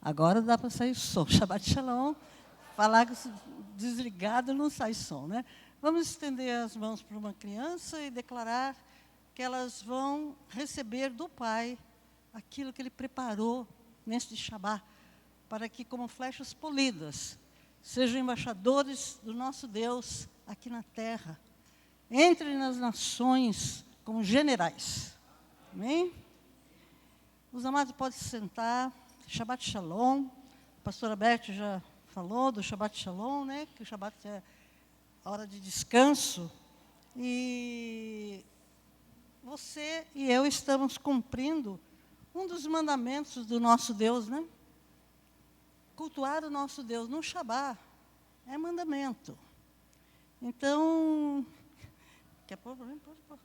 Agora dá para sair som. Shabbat Shalom. Falar desligado não sai som, né? Vamos estender as mãos para uma criança e declarar que elas vão receber do Pai aquilo que Ele preparou neste Shabbat, para que, como flechas polidas, sejam embaixadores do nosso Deus aqui na terra. Entrem nas nações como generais. Amém? Os amados podem se sentar. Shabbat Shalom. A pastora Beth já falou do Shabbat Shalom, né? Que o Shabbat é hora de descanso. E você e eu estamos cumprindo um dos mandamentos do nosso Deus, né? Cultuar o nosso Deus no Shabbat é mandamento. Então, quer pôr? Pode pôr.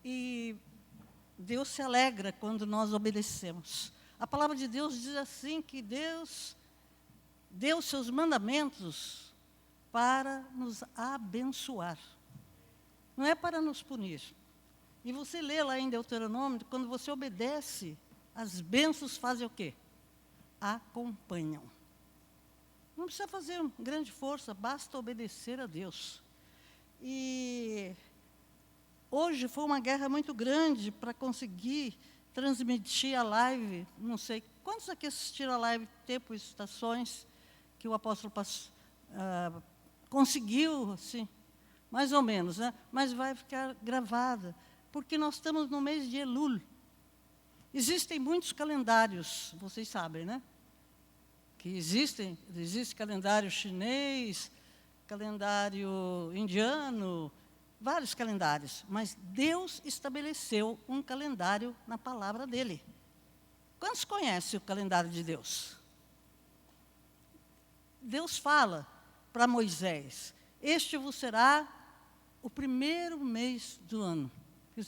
E Deus se alegra quando nós obedecemos. A palavra de Deus diz assim, que Deus deu seus mandamentos para nos abençoar. Não é para nos punir. E você lê lá em Deuteronômio, quando você obedece, as bênçãos fazem o quê? Acompanham. Não precisa fazer grande força, basta obedecer a Deus. E hoje foi uma guerra muito grande para conseguir transmitir a live. Não sei quantos aqui assistiram a live Tempo e Estações, que o apóstolo conseguiu, assim, mais ou menos, né? Mas vai ficar gravada, porque nós estamos no mês de Elul. Existem muitos calendários, vocês sabem, né? Que existe calendário chinês, calendário indiano, vários calendários, mas Deus estabeleceu um calendário na palavra dele. Quantos conhecem o calendário de Deus? Deus fala para Moisés, este vos será o primeiro mês do ano.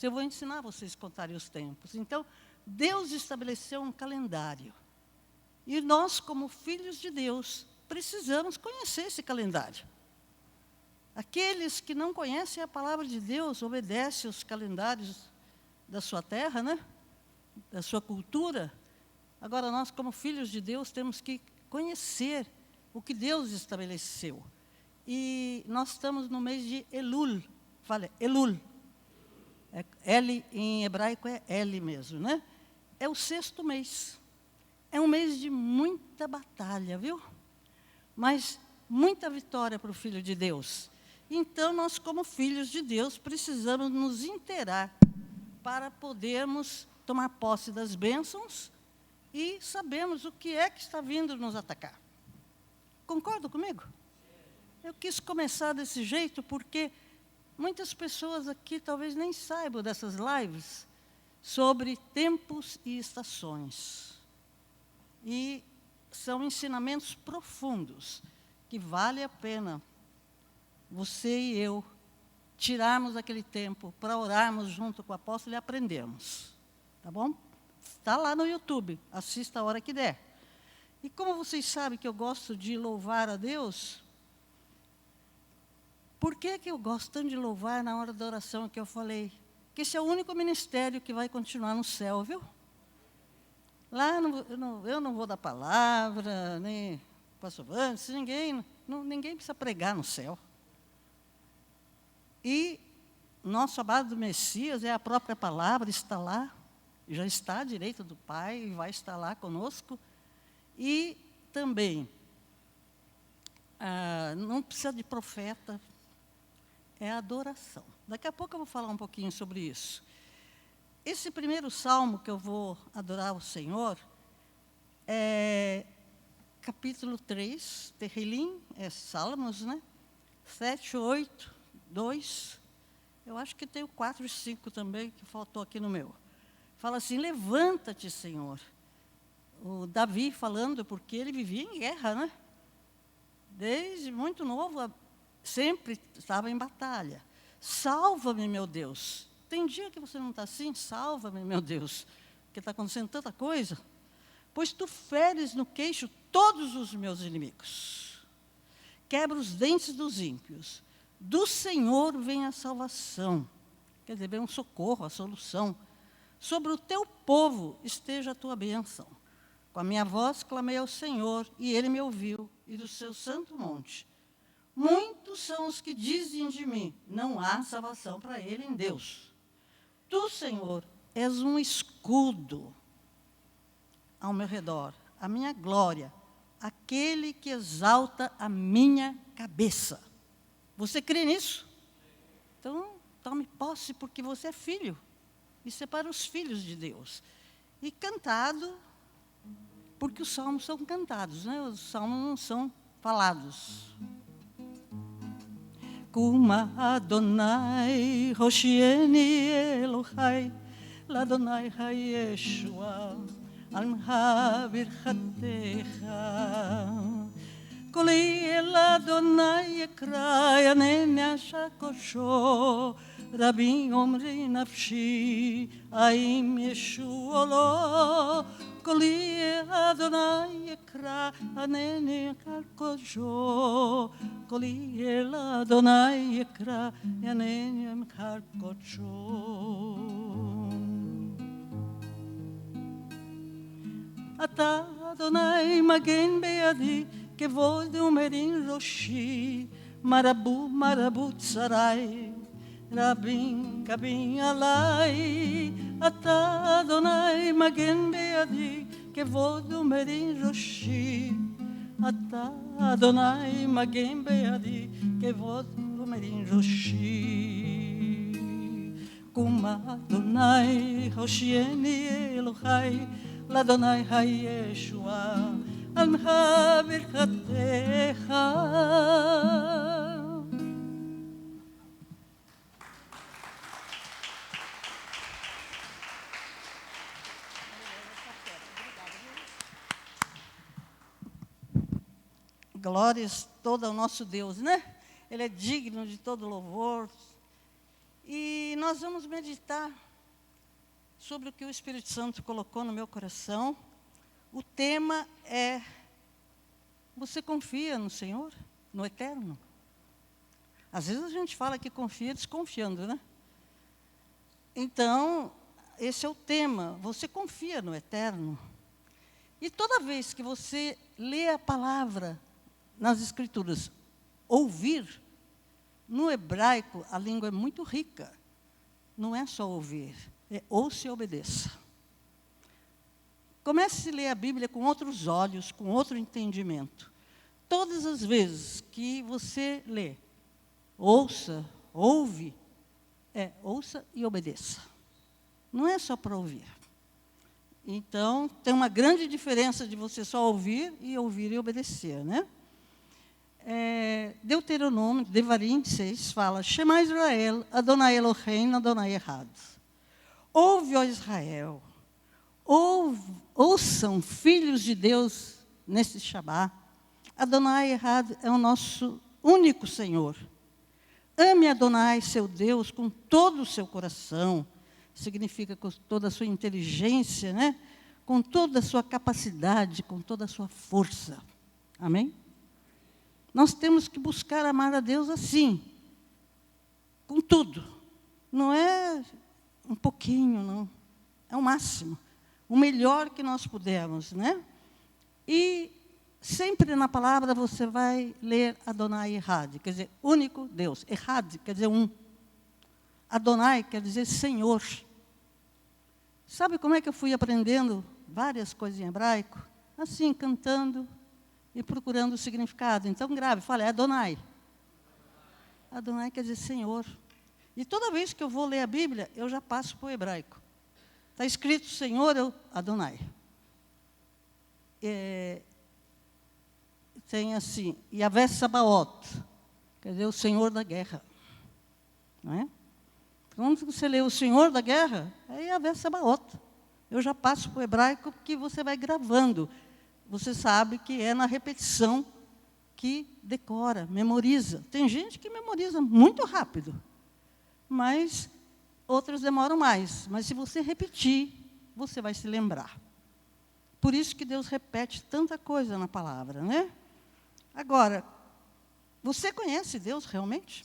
Eu vou ensinar vocês a contarem os tempos. Então, Deus estabeleceu um calendário. E nós, como filhos de Deus, precisamos conhecer esse calendário. Aqueles que não conhecem a palavra de Deus, obedecem os calendários da sua terra, né? Da sua cultura. Agora, nós, como filhos de Deus, temos que conhecer o que Deus estabeleceu. E nós estamos no mês de Elul. Fala, Elul. L em hebraico é L mesmo, né? É o 6º mês. É um mês de muita batalha, viu? Mas muita vitória para o Filho de Deus. Então, nós, como filhos de Deus, precisamos nos inteirar para podermos tomar posse das bênçãos e sabermos o que é que está vindo nos atacar. Concordam comigo? Eu quis começar desse jeito porque muitas pessoas aqui talvez nem saibam dessas lives sobre tempos e estações. E são ensinamentos profundos que vale a pena você e eu tirarmos aquele tempo para orarmos junto com o apóstolo e aprendermos. Tá bom? Está lá no YouTube, assista a hora que der. E como vocês sabem que eu gosto de louvar a Deus, por que eu gosto tanto de louvar na hora da oração que eu falei? Que esse é o único ministério que vai continuar no céu, viu? Lá eu não vou dar palavra, nem o pastor Vandes, ninguém precisa pregar no céu. E nosso amado Messias é a própria palavra, está lá, já está à direita do Pai e vai estar lá conosco. E também, não precisa de profeta, é adoração. Daqui a pouco eu vou falar um pouquinho sobre isso. Esse primeiro salmo que eu vou adorar o Senhor é capítulo 3, Terrilim, é Salmos, né? 7, 8, 2. Eu acho que tem o 4 e 5 também, que faltou aqui no meu. Fala assim, levanta-te, Senhor. O Davi falando, porque ele vivia em guerra, né? Desde muito novo, sempre estava em batalha. Salva-me, meu Deus. Tem dia que você não está assim? Salva-me, meu Deus. Porque está acontecendo tanta coisa. Pois tu feres no queixo todos os meus inimigos. Quebra os dentes dos ímpios. Do Senhor vem a salvação. Quer dizer, vem um socorro, a solução. Sobre o teu povo esteja a tua bênção. Com a minha voz clamei ao Senhor, e Ele me ouviu, e do seu santo monte. Muitos são os que dizem de mim, não há salvação para ele em Deus. Tu, Senhor, és um escudo ao meu redor, a minha glória, aquele que exalta a minha cabeça. Você crê nisso? Então, tome posse, porque você é filho. Isso é para os filhos de Deus. E cantado, porque os salmos são cantados, né? Os salmos não são falados. Kuma Adonai, Hoshieni Elohai, Ladonai Hayeshua, Almha Birchatecha. Koli el Adonai Ekra, Yaneni Ashakosho, Rabim Omri Nafshi, Aim Yeshua Lo, Koli el Adonai Ekra, Yaneni Ashakosho, Koli el Adonai Ekra, Yaneni Ashakosho. Ata Adonai Magen Be'adi, כבוד ומרים ראשי, מרבו מרבו צרי, רבים קבים עלי, אתה אדוני מגן בידי, כבוד ומרים ראשי, אתה אדוני מגן בידי, כבוד ומרים ראשי. קומה אדוני הושיעני אלוהי, לאדוני הישועה, Almha Birchatecha. Glórias todas ao nosso Deus, né? Ele é digno de todo louvor. E nós vamos meditar sobre o que o Espírito Santo colocou no meu coração. O tema é: você confia no Senhor, no Eterno? Às vezes a gente fala que confia desconfiando, né? Então, esse é o tema. Você confia no Eterno? E toda vez que você lê a palavra nas Escrituras, ouvir, no hebraico a língua é muito rica. Não é só ouvir, é ouça e obedeça. Comece a ler a Bíblia com outros olhos, com outro entendimento. Todas as vezes que você lê, ouça, ouve, ouça e obedeça. Não é só para ouvir. Então, tem uma grande diferença de você só ouvir e obedecer, né? Deuteronômio, Devarim 6, fala: Shema Israel, Adonai Eloheinu, Adonai Echad. Ouve, ó Israel. Ouçam, filhos de Deus, nesse Shabá. Adonai Echad é o nosso único Senhor. Ame Adonai, seu Deus, com todo o seu coração. Significa com toda a sua inteligência, né? Com toda a sua capacidade, com toda a sua força. Amém? Nós temos que buscar amar a Deus assim, com tudo. Não é um pouquinho, não. É o máximo. O melhor que nós pudermos, né? E sempre na palavra você vai ler Adonai Echad, quer dizer, único Deus. Echad quer dizer um. Adonai quer dizer Senhor. Sabe como é que eu fui aprendendo várias coisas em hebraico? Assim, cantando e procurando o significado. Então, grave, fala, é Adonai. Adonai quer dizer Senhor. E toda vez que eu vou ler a Bíblia, eu já passo para o hebraico. Está escrito Senhor, Adonai. Tem assim, Yahvé Sabaoth, quer dizer, o Senhor da guerra. Não é? Quando você lê o Senhor da guerra, é Yahvé Sabaoth. Eu já passo para o hebraico, porque você vai gravando. Você sabe que é na repetição que decora, memoriza. Tem gente que memoriza muito rápido, mas outros demoram mais. Mas se você repetir, você vai se lembrar. Por isso que Deus repete tanta coisa na palavra, né? Agora, você conhece Deus realmente?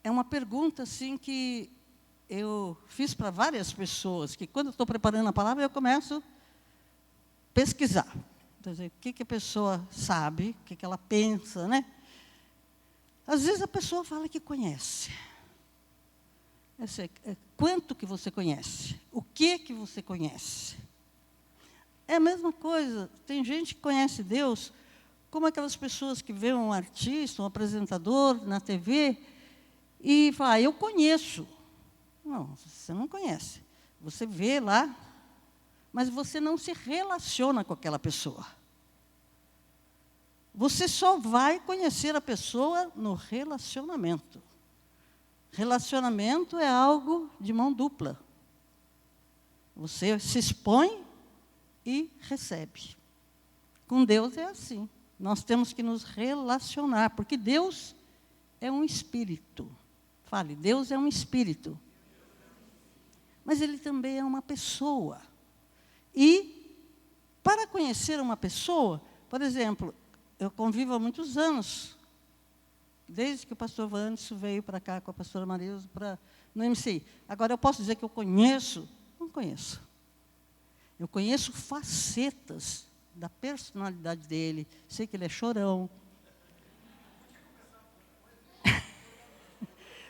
é uma pergunta assim que eu fiz para várias pessoas, que quando eu estou preparando a palavra, eu começo a pesquisar. Quer dizer, o que a pessoa sabe, o que ela pensa, né? Às vezes a pessoa fala que conhece. Quanto que você conhece? O que você conhece? É a mesma coisa. Tem gente que conhece Deus como aquelas pessoas que vê um artista, um apresentador na TV e fala, eu conheço. Não, você não conhece. Você vê lá, mas você não se relaciona com aquela pessoa. Você só vai conhecer a pessoa no relacionamento. Relacionamento é algo de mão dupla. Você se expõe e recebe. Com Deus é assim. Nós temos que nos relacionar, porque Deus é um espírito. Fale, Deus é um espírito. Mas Ele também é uma pessoa. E, para conhecer uma pessoa, por exemplo, eu convivo há muitos anos, desde que o pastor Vanderson veio para cá com a pastora Marisa, no MCI. Agora, eu posso dizer que eu conheço? Não conheço. Eu conheço facetas da personalidade dele. Sei que ele é chorão.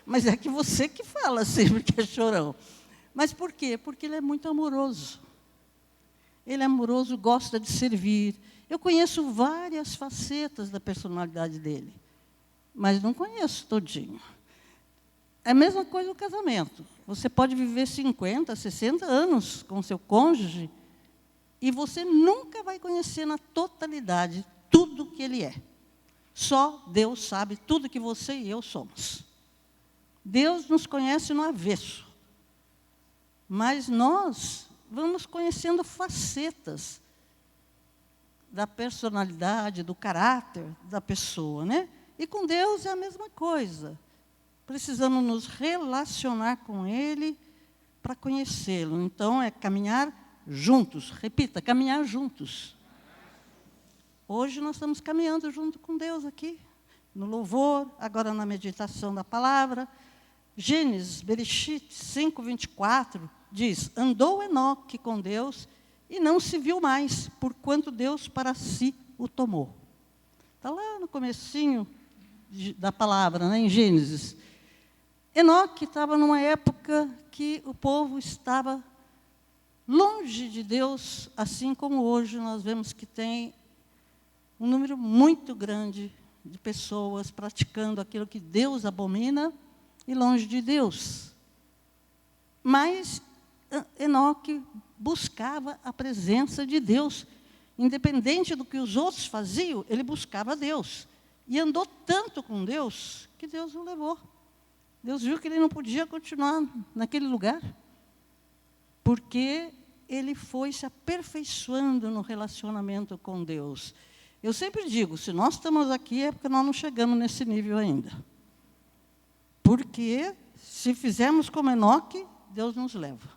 Mas é que você que fala sempre que é chorão. Mas por quê? Porque ele é muito amoroso. Ele é amoroso, gosta de servir. Eu conheço várias facetas da personalidade dele, mas não conheço todinho. É a mesma coisa no casamento. Você pode viver 50, 60 anos com seu cônjuge e você nunca vai conhecer na totalidade tudo que ele é. Só Deus sabe tudo que você e eu somos. Deus nos conhece no avesso. Mas nós vamos conhecendo facetas da personalidade, do caráter da pessoa, né? E com Deus é a mesma coisa. Precisamos nos relacionar com Ele para conhecê-lo. Então, é caminhar juntos. Repita, caminhar juntos. Hoje nós estamos caminhando junto com Deus aqui, no louvor, agora na meditação da palavra. Gênesis, Bereshit 5:24, diz, andou Enoque com Deus e não se viu mais, porquanto Deus para si o tomou. Está lá no comecinho da palavra, né, em Gênesis. Enoque estava numa época que o povo estava longe de Deus, assim como hoje nós vemos que tem um número muito grande de pessoas praticando aquilo que Deus abomina e longe de Deus. Mas Enoque buscava a presença de Deus. Independente do que os outros faziam, ele buscava Deus. E andou tanto com Deus, que Deus o levou. Deus viu que ele não podia continuar naquele lugar, porque ele foi se aperfeiçoando no relacionamento com Deus. Eu sempre digo, se nós estamos aqui é porque nós não chegamos nesse nível ainda. Porque se fizermos como Enoque, Deus nos leva.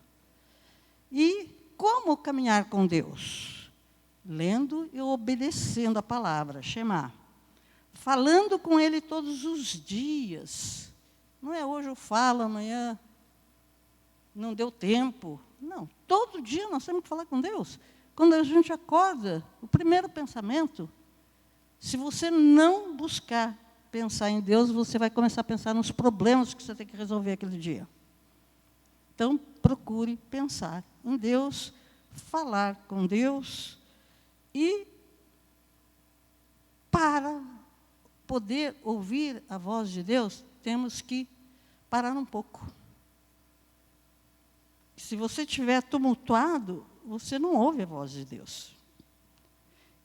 E como caminhar com Deus? Lendo e obedecendo a palavra, Shema. Falando com Ele todos os dias. Não é hoje eu falo, amanhã não deu tempo. Não, todo dia nós temos que falar com Deus. Quando a gente acorda, o primeiro pensamento, se você não buscar pensar em Deus, você vai começar a pensar nos problemas que você tem que resolver aquele dia. Então, procure pensar em Deus, falar com Deus e, para poder ouvir a voz de Deus, temos que parar um pouco. Se você estiver tumultuado, você não ouve a voz de Deus.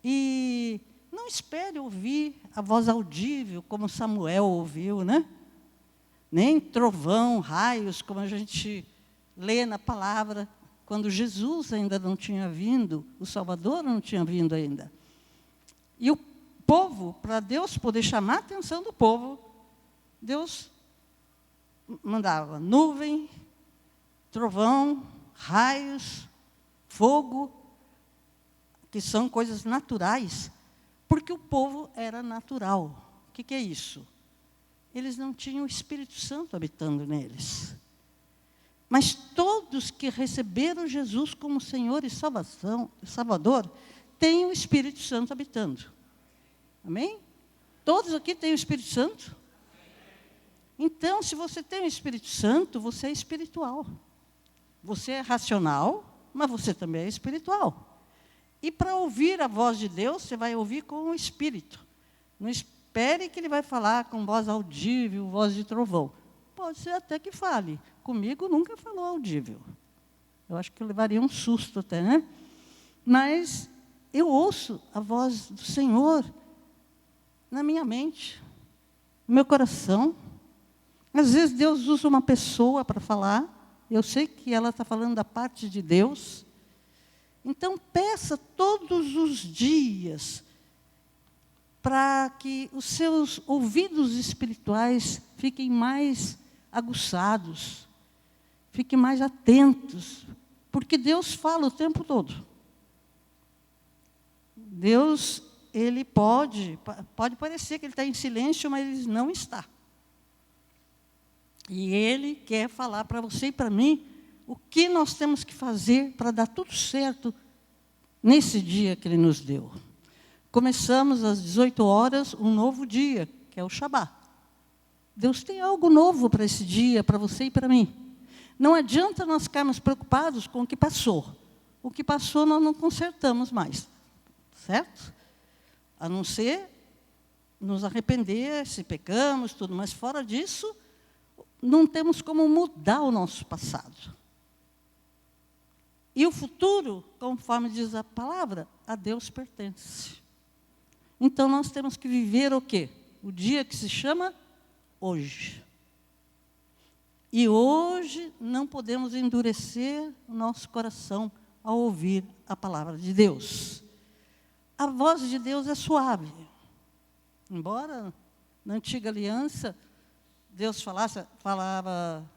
E não espere ouvir a voz audível, como Samuel ouviu, né? Nem trovão, raios, como a gente lê na palavra, quando Jesus ainda não tinha vindo, o Salvador não tinha vindo ainda. E o povo, para Deus poder chamar a atenção do povo, Deus mandava nuvem, trovão, raios, fogo, que são coisas naturais, porque o povo era natural. O que é isso? eles não tinham o Espírito Santo habitando neles. Mas todos que receberam Jesus como Senhor e Salvador, têm o Espírito Santo habitando. Amém? Todos aqui têm o Espírito Santo? Então, se você tem o Espírito Santo, você é espiritual. Você é racional, mas você também é espiritual. E para ouvir a voz de Deus, você vai ouvir com o Espírito. Não espere que Ele vai falar com voz audível, voz de trovão. Pode ser até que fale. Comigo nunca falou audível. Eu acho que eu levaria um susto até, né? Mas eu ouço a voz do Senhor na minha mente, no meu coração. Às vezes Deus usa uma pessoa para falar. Eu sei que ela está falando da parte de Deus. Então, peça todos os dias para que os seus ouvidos espirituais fiquem mais aguçados, fiquem mais atentos, porque Deus fala o tempo todo. Deus, Ele pode parecer que Ele está em silêncio, mas Ele não está. E Ele quer falar para você e para mim o que nós temos que fazer para dar tudo certo nesse dia que Ele nos deu. Começamos às 18 horas um novo dia, que é o Shabá. Deus tem algo novo para esse dia, para você e para mim. Não adianta nós ficarmos preocupados com o que passou. O que passou nós não consertamos mais. Certo? A não ser nos arrepender, se pecamos, tudo. Mas fora disso, não temos como mudar o nosso passado. E o futuro, conforme diz a palavra, a Deus pertence. Então, nós temos que viver o quê? O dia que se chama hoje. E hoje não podemos endurecer o nosso coração ao ouvir a palavra de Deus. A voz de Deus é suave. Embora na antiga aliança, Deus falava,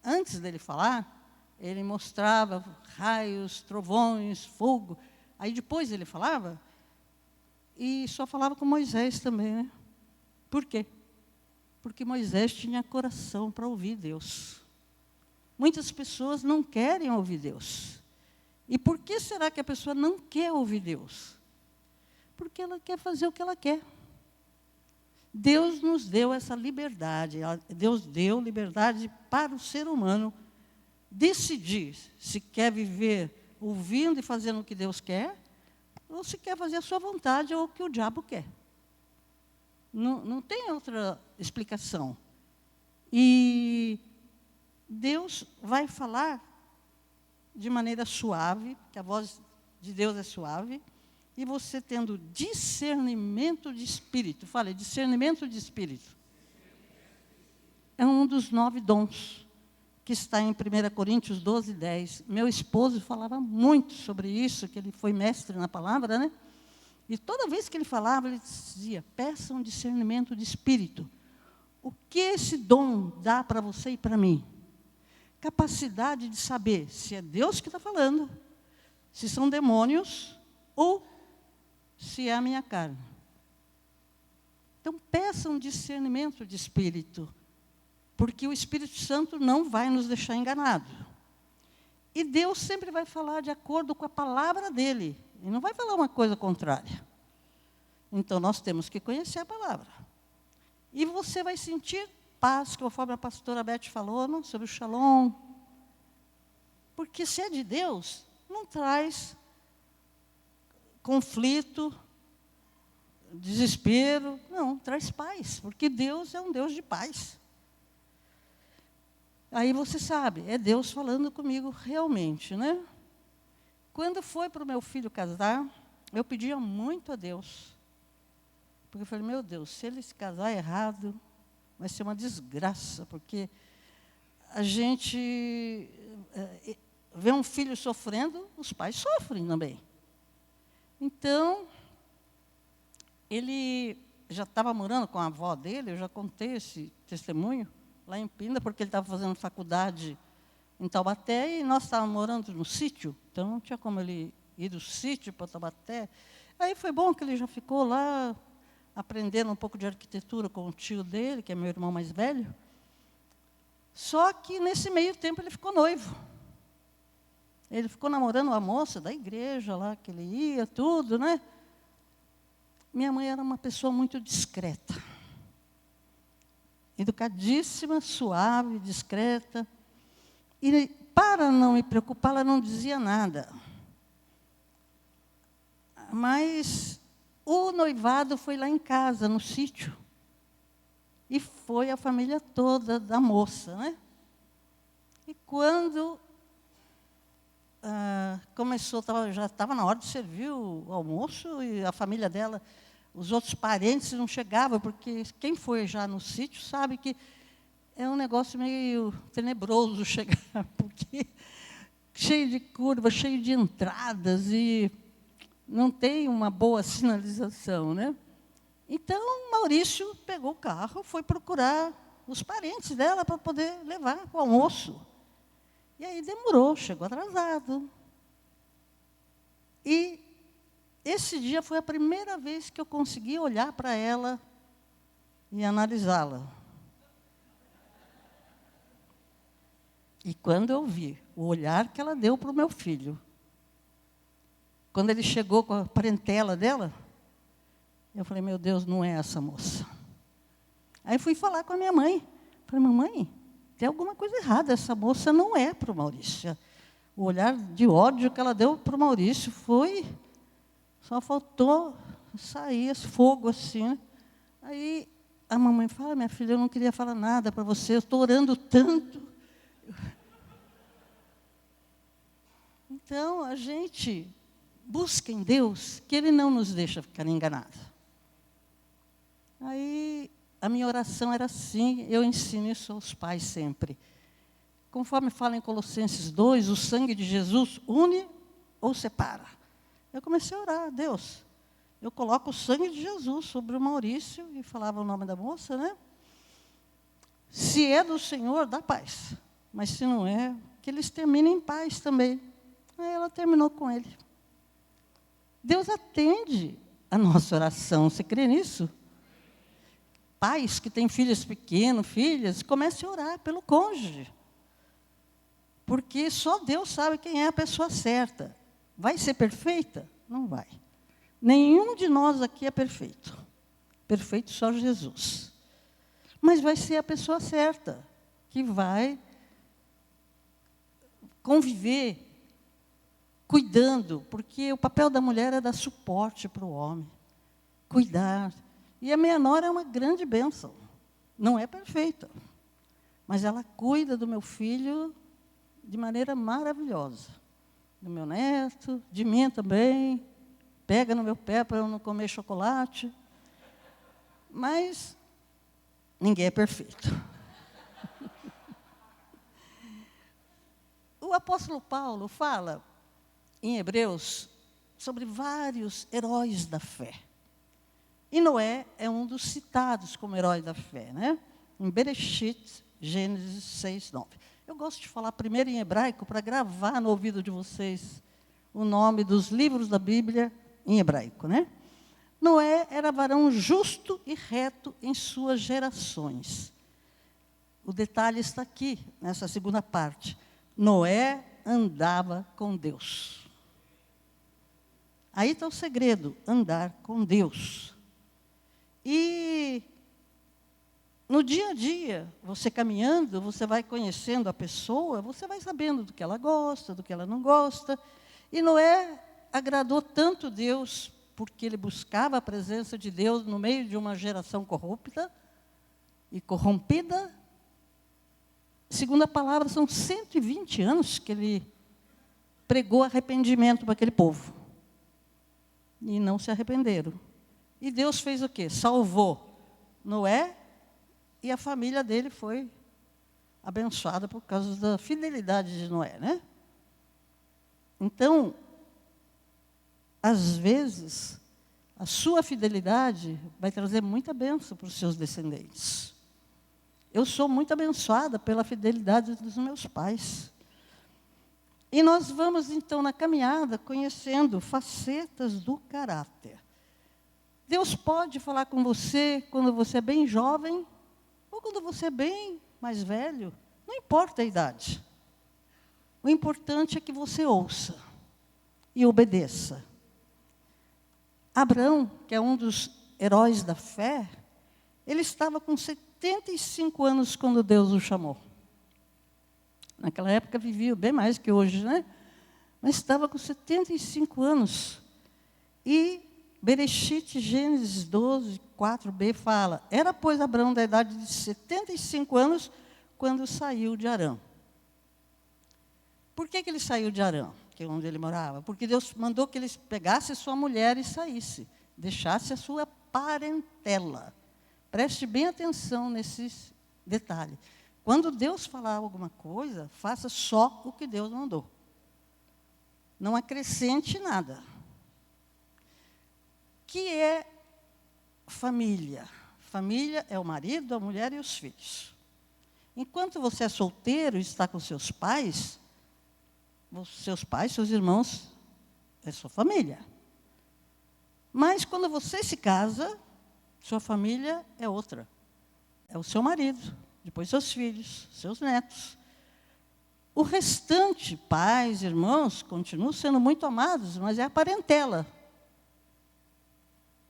antes dele falar, Ele mostrava raios, trovões, fogo. Aí depois Ele falava, e só falava com Moisés também, né? Por quê? Porque Moisés tinha coração para ouvir Deus. Muitas pessoas não querem ouvir Deus. E por que será que a pessoa não quer ouvir Deus? Porque ela quer fazer o que ela quer. Deus nos deu essa liberdade. Deus deu liberdade para o ser humano decidir se quer viver ouvindo e fazendo o que Deus quer, ou se quer fazer a sua vontade ou o que o diabo quer. Não tem outra explicação. E Deus vai falar de maneira suave, que a voz de Deus é suave, e você tendo discernimento de espírito. Fale, discernimento de espírito. É um dos 9 dons que está em 1 Coríntios 12, 10. Meu esposo falava muito sobre isso, que ele foi mestre na palavra, né? E toda vez que ele falava, ele dizia, peça um discernimento de espírito. O que esse dom dá para você e para mim? Capacidade de saber se é Deus que está falando, se são demônios, ou se é a minha carne. Então, peça um discernimento de espírito, porque o Espírito Santo não vai nos deixar enganados. E Deus sempre vai falar de acordo com a palavra dele. E não vai falar uma coisa contrária. Então, nós temos que conhecer a palavra. E você vai sentir paz, conforme a pastora Beth falou, não? Sobre o shalom. Porque se é de Deus, não traz conflito, desespero. Não, traz paz. Porque Deus é um Deus de paz. Aí você sabe, é Deus falando comigo realmente, né? Quando foi para o meu filho casar, eu pedia muito a Deus. Porque eu falei, meu Deus, se ele se casar errado, vai ser uma desgraça, porque a gente vê um filho sofrendo, os pais sofrem também. Então, ele já estava morando com a avó dele, eu já contei esse testemunho, lá em Pinda, porque ele estava fazendo faculdade em Taubaté, e nós estávamos morando no sítio, então não tinha como ele ir do sítio para Taubaté. Aí foi bom que ele já ficou lá. aprendendo um pouco de arquitetura com o tio dele, que é meu irmão mais velho. Só que, nesse meio tempo, ele ficou noivo. Ele ficou namorando uma moça da igreja lá, que ele ia, tudo, né? Minha mãe era uma pessoa muito discreta. Educadíssima, suave, discreta. E, para não me preocupar, ela não dizia nada. Mas o noivado foi lá em casa, no sítio. E foi a família toda da moça, né? E quando começou, já estava na hora de servir o almoço, e a família dela, os outros parentes não chegavam, porque quem foi já no sítio sabe que é um negócio meio tenebroso chegar, porque cheio de curvas, cheio de entradas, e não tem uma boa sinalização, né? Então, Maurício pegou o carro, foi procurar os parentes dela para poder levar o almoço. E aí demorou, chegou atrasado. E esse dia foi a primeira vez que eu consegui olhar para ela e analisá-la. E quando eu vi o olhar que ela deu para o meu filho, quando ele chegou com a parentela dela, eu falei, meu Deus, não é essa moça. Aí fui falar com a minha mãe. Falei, mamãe, tem alguma coisa errada, essa moça não é para o Maurício. O olhar de ódio que ela deu para o Maurício foi, só faltou sair esse fogo assim, né? Aí a mamãe fala, minha filha, eu não queria falar nada para você, eu estou orando tanto. Então, a gente busca em Deus que Ele não nos deixa ficar enganados. Aí, a minha oração era assim, eu ensino isso aos pais sempre. Conforme fala em Colossenses 2, o sangue de Jesus une ou separa. Eu comecei a orar, Deus, eu coloco o sangue de Jesus sobre o Maurício, e falava o nome da moça, né? Se é do Senhor, dá paz. Mas se não é, que eles terminem em paz também. Aí ela terminou com ele. Deus atende a nossa oração, você crê nisso? Pais que têm filhos pequenos, filhas, comecem a orar pelo cônjuge. Porque só Deus sabe quem é a pessoa certa. Vai ser perfeita? Não vai. Nenhum de nós aqui é perfeito. Perfeito só Jesus. Mas vai ser a pessoa certa, que vai conviver, cuidando, porque o papel da mulher é dar suporte para o homem. Cuidar. E a minha nora é uma grande bênção. Não é perfeita, mas ela cuida do meu filho de maneira maravilhosa. Do meu neto, de mim também. Pega no meu pé para eu não comer chocolate. Mas ninguém é perfeito. O apóstolo Paulo fala, em Hebreus, sobre vários heróis da fé. E Noé é um dos citados como herói da fé, né? Em Bereshit, Gênesis 6, 9. Eu gosto de falar primeiro em hebraico para gravar no ouvido de vocês o nome dos livros da Bíblia em hebraico, né? Noé era varão justo e reto em suas gerações. O detalhe está aqui, nessa segunda parte. Noé andava com Deus. Aí está o segredo, andar com Deus. E no dia a dia, você caminhando, você vai conhecendo a pessoa, você vai sabendo do que ela gosta, do que ela não gosta. E Noé agradou tanto Deus, porque ele buscava a presença de Deus no meio de uma geração corrupta e corrompida. Segundo a palavra, são 120 anos que ele pregou arrependimento para aquele povo. E não se arrependeram. E Deus fez o quê? Salvou Noé, e a família dele foi abençoada por causa da fidelidade de Noé, né? Então, às vezes, a sua fidelidade vai trazer muita bênção para os seus descendentes. Eu sou muito abençoada pela fidelidade dos meus pais. E nós vamos, então, na caminhada, conhecendo facetas do caráter. Deus pode falar com você quando você é bem jovem, ou quando você é bem mais velho. Não importa a idade. O importante é que você ouça e obedeça. Abraão, que é um dos heróis da fé, ele estava com 75 anos quando Deus o chamou. Naquela época vivia bem mais que hoje, né? Mas estava com 75 anos. E Bereshit, Gênesis 12, 4b, fala: era, pois, Abraão da idade de 75 anos quando saiu de Harã. Por que ele saiu de Harã, que é onde ele morava? Porque Deus mandou que ele pegasse sua mulher e saísse, deixasse a sua parentela. Preste bem atenção nesses detalhes. Quando Deus falar alguma coisa, faça só o que Deus mandou. Não acrescente nada. Que é família? Família é o marido, a mulher e os filhos. Enquanto você é solteiro e está com seus pais, seus irmãos, é sua família. Mas quando você se casa, sua família é outra. É o seu marido, depois seus filhos, seus netos. O restante, pais, irmãos, continuam sendo muito amados, mas é a parentela.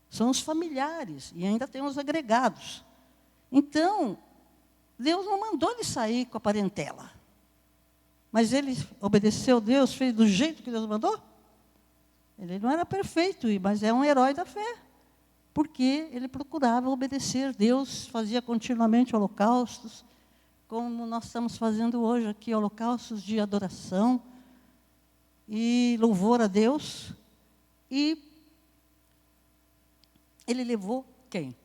São os familiares, e ainda tem os agregados. Então, Deus não mandou ele sair com a parentela. Mas ele obedeceu a Deus, fez do jeito que Deus mandou? Ele não era perfeito, mas é um herói da fé. Porque ele procurava obedecer. Deus fazia continuamente holocaustos, como nós estamos fazendo hoje aqui, holocaustos de adoração e louvor a Deus. E ele levou quem?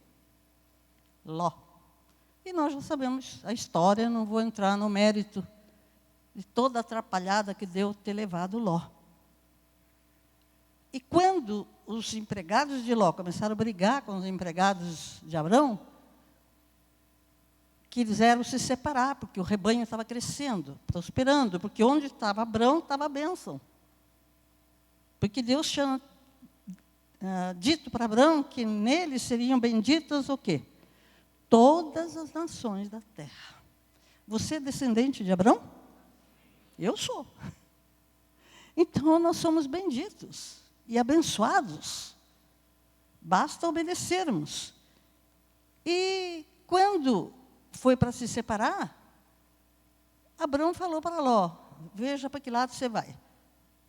Ló. E nós já sabemos a história, não vou entrar no mérito de toda a atrapalhada que deu ter levado Ló. E quando os empregados de Ló começaram a brigar com os empregados de Abraão, quiseram se separar, porque o rebanho estava crescendo, prosperando, porque onde estava Abraão, estava a bênção. Porque Deus tinha dito para Abraão que nele seriam benditas o quê? Todas as nações da terra. Você é descendente de Abraão? Eu sou. Então, nós somos benditos e abençoados. Basta obedecermos. E quando foi para se separar, Abraão falou para Ló: veja para que lado você vai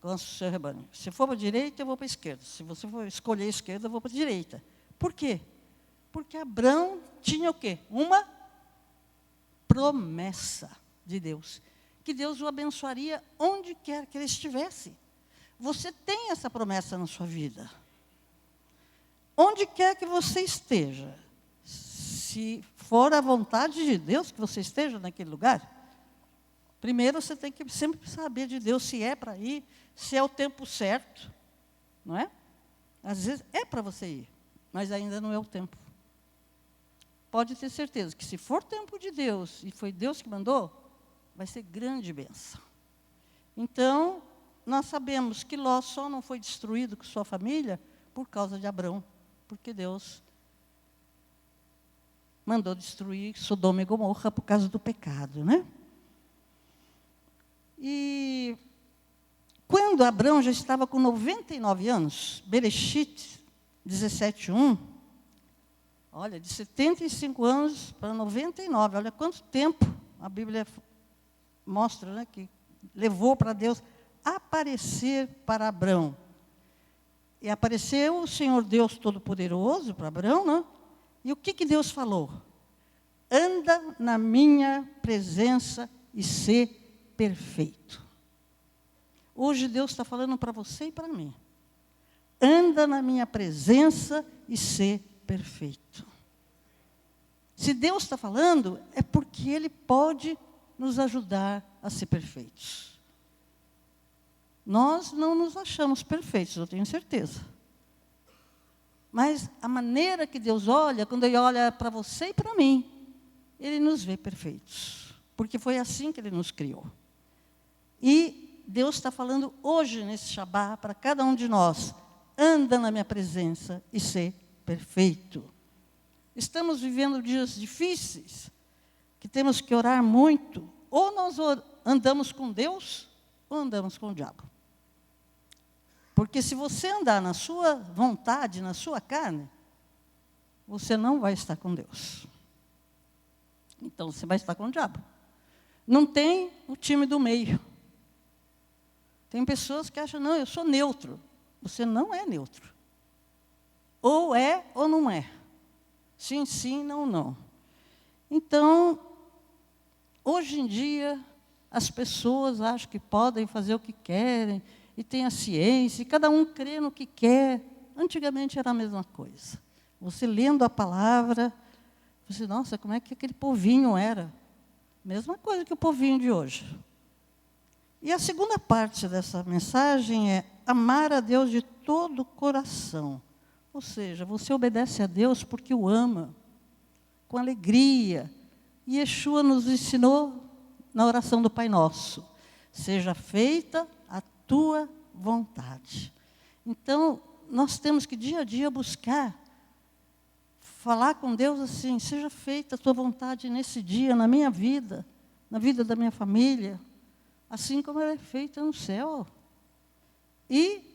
com o seu rebanho. Se for para a direita, eu vou para a esquerda. Se você for escolher a esquerda, eu vou para a direita. Por quê? Porque Abraão tinha o quê? Uma promessa de Deus. Que Deus o abençoaria onde quer que ele estivesse. Você tem essa promessa na sua vida. Onde quer que você esteja, se for a vontade de Deus que você esteja naquele lugar, primeiro você tem que sempre saber de Deus se é para ir, se é o tempo certo, não é? Às vezes é para você ir, mas ainda não é o tempo. Pode ter certeza que se for tempo de Deus, e foi Deus que mandou, vai ser grande bênção. Então, nós sabemos que Ló só não foi destruído com sua família por causa de Abraão, porque Deus mandou destruir Sodoma e Gomorra por causa do pecado, né? E quando Abraão já estava com 99 anos, Bereshit 17:1, olha, de 75 anos para 99, olha quanto tempo a Bíblia mostra, né, que levou para Deus aparecer para Abraão. E apareceu o Senhor Deus Todo-Poderoso para Abraão, né? E o que Deus falou? Anda na minha presença e sê perfeito. Hoje Deus está falando para você e para mim. Anda na minha presença e sê perfeito. Se Deus está falando, é porque Ele pode nos ajudar a ser perfeitos. Nós não nos achamos perfeitos, eu tenho certeza. Mas a maneira que Deus olha, quando Ele olha para você e para mim, Ele nos vê perfeitos. Porque foi assim que Ele nos criou. E Deus está falando hoje nesse Shabá para cada um de nós: anda na minha presença e sê perfeito. Estamos vivendo dias difíceis, que temos que orar muito. Ou nós andamos com Deus, ou andamos com o diabo. Porque se você andar na sua vontade, na sua carne, você não vai estar com Deus. Então, você vai estar com o diabo. Não tem o time do meio. Tem pessoas que acham, não, eu sou neutro. Você não é neutro. Ou é ou não é. Sim, sim, não, não. Então, hoje em dia, as pessoas acham que podem fazer o que querem, e tem a ciência, e cada um crê no que quer. Antigamente era a mesma coisa. Você lendo a palavra, você, nossa, como é que aquele povinho era? Mesma coisa que o povinho de hoje. E a segunda parte dessa mensagem é amar a Deus de todo o coração. Ou seja, você obedece a Deus porque o ama, com alegria. E Yeshua nos ensinou na oração do Pai Nosso: seja feita a tua vontade. Então, nós temos que dia a dia buscar falar com Deus assim: seja feita a tua vontade nesse dia, na minha vida, na vida da minha família, assim como ela é feita no céu. E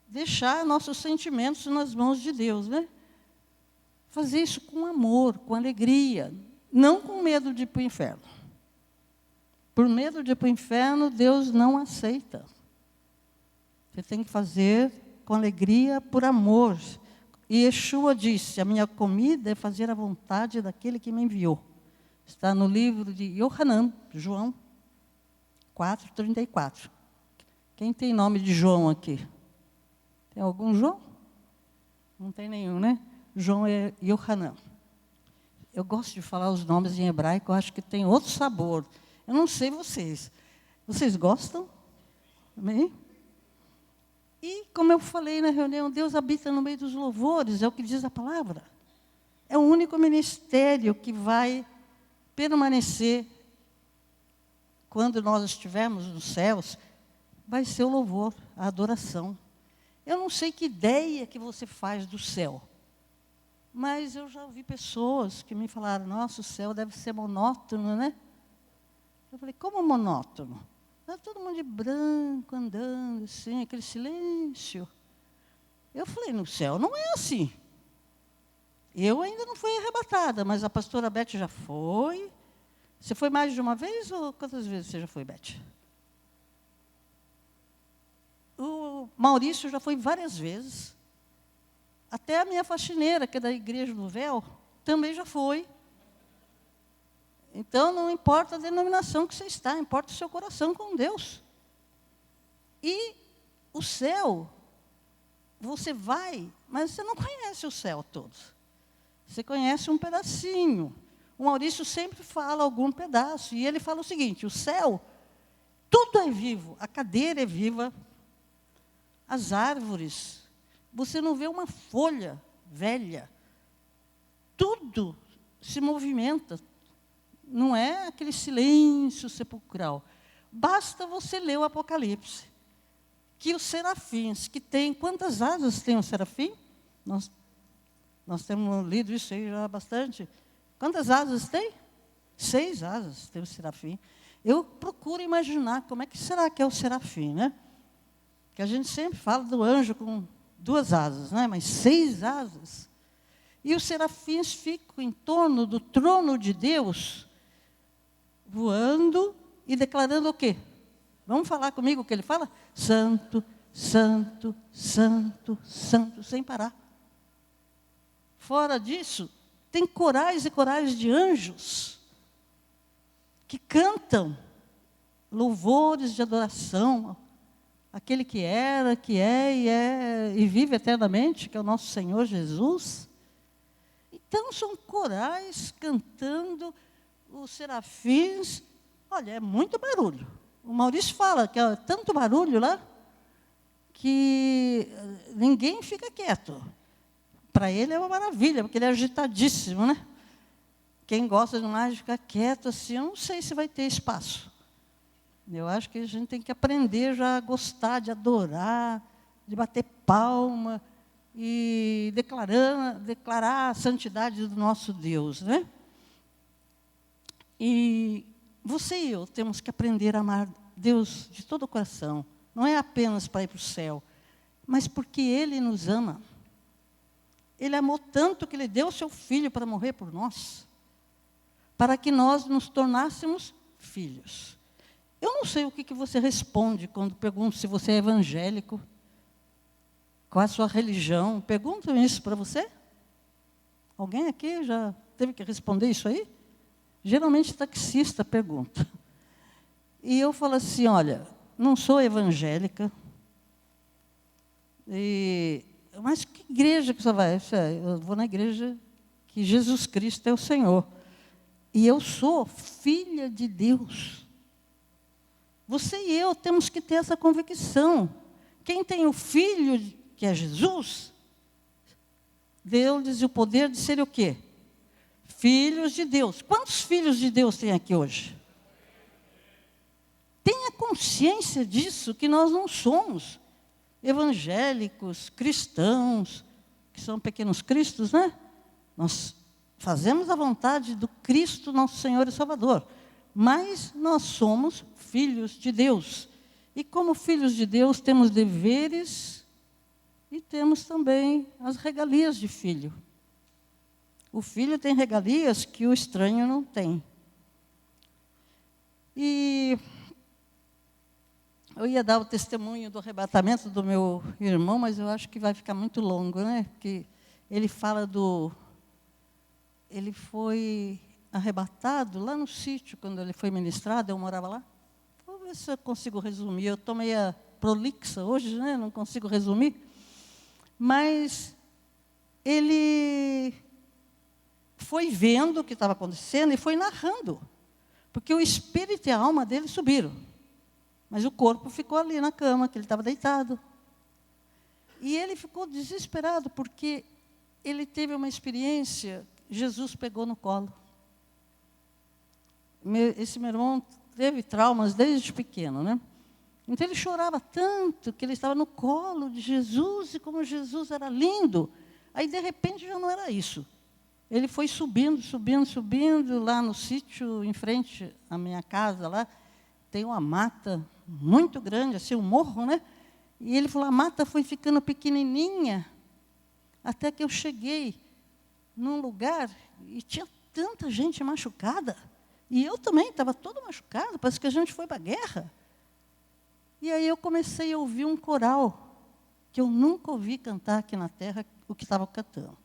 deixar nossos sentimentos nas mãos de Deus, né? Fazer isso com amor, com alegria, não com medo de ir para o inferno. Por medo de ir para o inferno, Deus não aceita. Você tem que fazer com alegria, por amor. E Yeshua disse: a minha comida é fazer a vontade daquele que me enviou. Está no livro de Yohanan, João 4:34. Quem tem nome de João aqui? Tem algum João? Não tem nenhum, né? João é Yohanan. Eu gosto de falar os nomes em hebraico, eu acho que tem outro sabor. Eu não sei vocês. Vocês gostam? Amém? E, como eu falei na reunião, Deus habita no meio dos louvores, é o que diz a palavra. É o único ministério que vai permanecer quando nós estivermos nos céus, vai ser o louvor, a adoração. Eu não sei que ideia que você faz do céu, mas eu já ouvi pessoas que me falaram: nossa, o céu deve ser monótono, né? Eu falei: como monótono? Está todo mundo de branco, andando assim, aquele silêncio. Eu falei: no céu não é assim. Eu ainda não fui arrebatada, mas a pastora Beth já foi. Você foi mais de uma vez ou quantas vezes você já foi, Beth? O Maurício já foi várias vezes. Até a minha faxineira, que é da Igreja do Véu, também já foi. Então, não importa a denominação que você está, importa o seu coração com Deus. E o céu, você vai, mas você não conhece o céu todo. Você conhece um pedacinho. O Maurício sempre fala algum pedaço. E ele fala o seguinte: o céu, tudo é vivo. A cadeira é viva. As árvores. Você não vê uma folha velha. Tudo se movimenta. Não é aquele silêncio sepulcral. Basta você ler o Apocalipse. Que os serafins, que tem... Quantas asas tem o serafim? Nós temos lido isso aí já bastante. Quantas asas tem? 6 asas tem o serafim. Eu procuro imaginar como é que será que é o serafim, né? Que a gente sempre fala do anjo com 2 asas, né? Mas 6 asas. E os serafins ficam em torno do trono de Deus, voando e declarando o quê? Vamos falar comigo o que ele fala? Santo, santo, santo, santo, sem parar. Fora disso, tem corais e corais de anjos que cantam louvores de adoração aquele que era, que é e vive eternamente, que é o nosso Senhor Jesus. Então, são corais cantando, os serafins. Olha, é muito barulho. O Maurício fala que é tanto barulho lá, que ninguém fica quieto. Para ele é uma maravilha, porque ele é agitadíssimo, né? Quem gosta demais de ficar quieto assim, eu não sei se vai ter espaço. Eu acho que a gente tem que aprender já a gostar de adorar, de bater palma, e declarar a santidade do nosso Deus, né? E você e eu temos que aprender a amar Deus de todo o coração. Não é apenas para ir para o céu, mas porque Ele nos ama. Ele amou tanto que Ele deu o seu Filho para morrer por nós, para que nós nos tornássemos filhos. Eu não sei o que você responde quando pergunto se você é evangélico, qual é a sua religião. Perguntam isso para você? Alguém aqui já teve que responder isso aí? Geralmente taxista pergunta. E eu falo assim, olha, não sou evangélica, mas que igreja que você vai? Eu vou na igreja que Jesus Cristo é o Senhor. E eu sou filha de Deus. Você e eu temos que ter essa convicção. Quem tem o Filho, que é Jesus, deu-lhes o poder de ser o quê? Filhos de Deus. Quantos filhos de Deus tem aqui hoje? Tenha consciência disso, que nós não somos evangélicos, cristãos, que são pequenos cristos, né? Nós fazemos a vontade do Cristo, nosso Senhor e Salvador. Mas nós somos filhos de Deus. E como filhos de Deus, temos deveres e temos também as regalias de filho. O filho tem regalias que o estranho não tem. E eu ia dar o testemunho do arrebatamento do meu irmão, mas eu acho que vai ficar muito longo, né? Porque ele fala ele foi arrebatado lá no sítio, quando ele foi ministrado, eu morava lá. Vou ver se eu consigo resumir. Eu estou meio prolixa hoje, né? Não consigo resumir. Mas ele foi vendo o que estava acontecendo e foi narrando. Porque o espírito e a alma dele subiram. Mas o corpo ficou ali na cama, que ele estava deitado. E ele ficou desesperado, porque ele teve uma experiência, Jesus pegou no colo. Esse meu irmão teve traumas desde pequeno, né? Então ele chorava tanto que ele estava no colo de Jesus, e como Jesus era lindo. Aí, de repente, já não era isso. Ele foi subindo, lá no sítio, em frente à minha casa, lá, tem uma mata muito grande, assim, um morro, né? E ele falou, a mata foi ficando pequenininha, até que eu cheguei num lugar e tinha tanta gente machucada. E eu também estava todo machucado, parece que a gente foi para a guerra. E aí eu comecei a ouvir um coral, que eu nunca ouvi cantar aqui na terra o que estava cantando.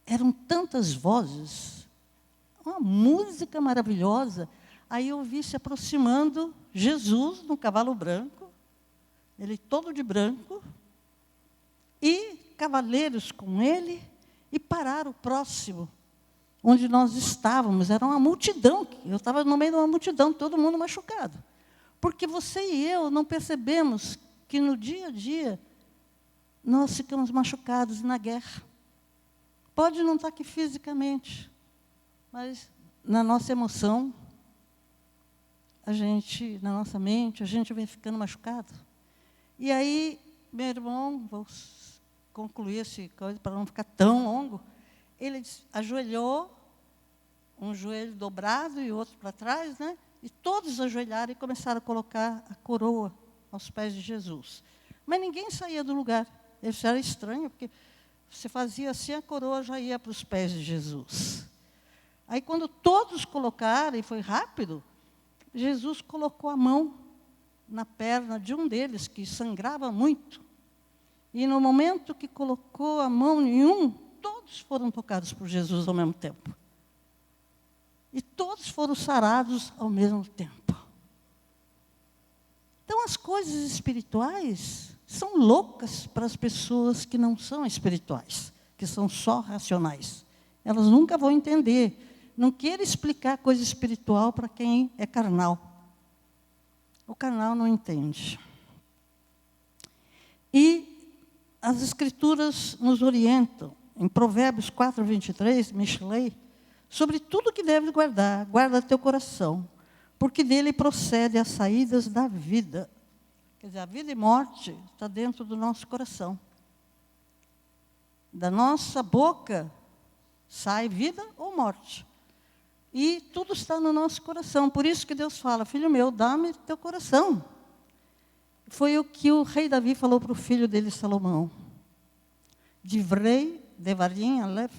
Eram tantas vozes, uma música maravilhosa. Aí eu vi se aproximando Jesus no cavalo branco, ele todo de branco, e cavaleiros com ele, e pararam próximo, onde nós estávamos. Era uma multidão, eu estava no meio de uma multidão, todo mundo machucado. Porque você e eu não percebemos que no dia a dia nós ficamos machucados na guerra. Pode não estar aqui fisicamente, mas na nossa emoção, na nossa mente, a gente vai ficando machucado. E aí, meu irmão, vou concluir essa coisa para não ficar tão longo, ele ajoelhou, um joelho dobrado e outro para trás, né? E todos ajoelharam e começaram a colocar a coroa aos pés de Jesus. Mas ninguém saía do lugar. Isso era estranho, porque você fazia assim, a coroa já ia para os pés de Jesus. Aí, quando todos colocaram, e foi rápido, Jesus colocou a mão na perna de um deles, que sangrava muito. E no momento que colocou a mão em um, todos foram tocados por Jesus ao mesmo tempo. E todos foram sarados ao mesmo tempo. Então, as coisas espirituais são loucas para as pessoas que não são espirituais, que são só racionais. Elas nunca vão entender. Não queira explicar coisa espiritual para quem é carnal. O carnal não entende. E as Escrituras nos orientam, em Provérbios 4, 23, Michelei, sobre tudo que deves guardar, guarda teu coração, porque dele procede as saídas da vida. Quer dizer, a vida e morte está dentro do nosso coração. Da nossa boca sai vida ou morte. E tudo está no nosso coração. Por isso que Deus fala, filho meu, dá-me teu coração. Foi o que o rei Davi falou para o filho dele, Salomão. Divrei, devarim, alef,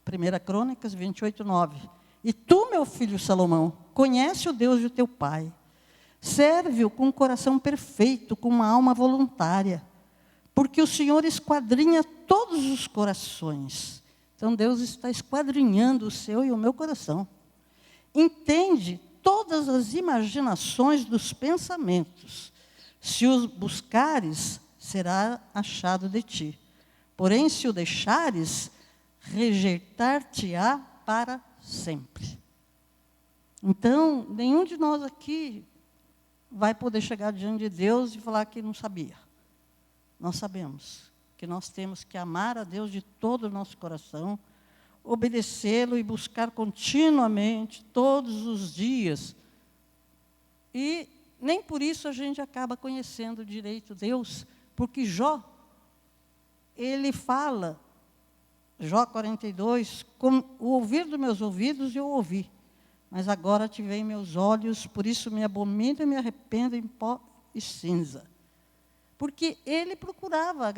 1 Crônicas 28, 9. E tu, meu filho Salomão, conhece o Deus de teu pai. Serve-o com um coração perfeito, com uma alma voluntária. Porque o Senhor esquadrinha todos os corações. Então, Deus está esquadrinhando o seu e o meu coração. Entende todas as imaginações dos pensamentos. Se os buscares, será achado de ti. Porém, se o deixares, rejeitar-te-á para sempre. Então, nenhum de nós aqui vai poder chegar diante de Deus e falar que não sabia. Nós sabemos que nós temos que amar a Deus de todo o nosso coração, obedecê-lo e buscar continuamente, todos os dias. E nem por isso a gente acaba conhecendo direito Deus, porque Jó, ele fala, Jó 42, com o ouvir dos meus ouvidos eu ouvi, mas agora te veem meus olhos, por isso me abomino e me arrependo em pó e cinza. Porque ele procurava